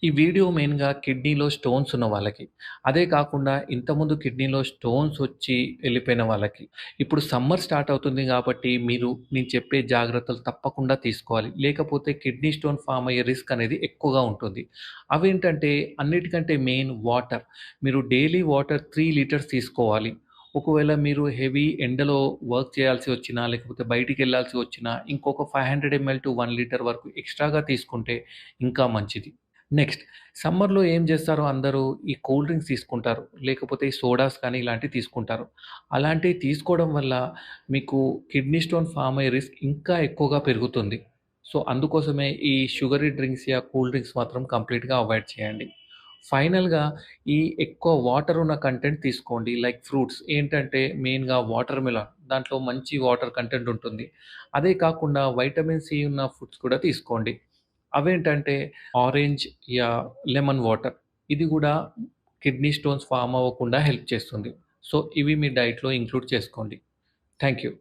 ఈ వీడియో మెయిన్‌గా కిడ్నీలో స్టోన్స్ ఉన్న వాళ్ళకి. అదే కాకుండా ఇంతకుముందు కిడ్నీలో స్టోన్స్ వచ్చి వెళ్ళిపోయిన వాళ్ళకి. ఇప్పుడు సమ్మర్ స్టార్ట్ అవుతుంది కాబట్టి నేను చెప్పే జాగ్రత్తలు తప్పకుండా తీసుకోవాలి. లేకపోతే కిడ్నీ స్టోన్ ఫార్మ్ అయ్యే రిస్క్ అనేది ఎక్కువగా ఉంటుంది. అవేంటంటే అన్నిటికంటే మెయిన్ వాటర్. మీరు డైలీ వాటర్ 3 లీటర్స్ తీసుకోవాలి. ఒకవేళ మీరు హెవీ ఎండలో వర్క్ చేయాల్సి వచ్చినా, లేకపోతే బయటికెళ్ళాల్సి వచ్చినా ఇంకొక 500 ఎంఎల్ టు 1 లీటర్ వరకు ఎక్స్‌ట్రాగా తీసుకుంటే ఇంకా మంచిది. నెక్స్ట్ సమ్మర్‌లో ఏం జేస్తారో అందరూ ఈ కూల్ డ్రింక్స్ తీసుకుంటారు. లేకపోతే ఈ సోడాస్ కానీ ఇలాంటివి తీసుకుంటారు. అలాంటివి తీసుకోవడం వల్ల మీకు కిడ్నీ స్టోన్ ఫార్మ్ అయ్యే రిస్క్ ఇంకా ఎక్కువగా పెరుగుతుంది. సో, అందుకోసమే ఈ షుగరీ డ్రింక్స్ కూల్ డ్రింక్స్ మాత్రం కంప్లీట్‌గా అవాయిడ్ చేయండి. ఫైనల్‌గా ఈ ఎక్కువ వాటర్ ఉన్న కంటెంట్ తీసుకోండి. లైక్ ఫ్రూట్స్ ఏంటంటే మెయిన్‌గా వాటర్ మిలన్ దాంట్లో మంచి వాటర్ కంటెంట్ ఉంటుంది. అదే కాకుండా వైటమిన్ సి ఉన్న ఫుడ్స్ కూడా తీసుకోండి. అవేంటంటే ఆరెంజ్ లెమన్ వాటర్. ఇది గూడా కిడ్నీ స్టోన్స్ ఫార్మ్ అవ్వకుండా హెల్ప్ చేస్తుంది. సో, ఇవి మీ డైట్‌లో ఇంక్లూడ్ చేసుకోండి. Thank you.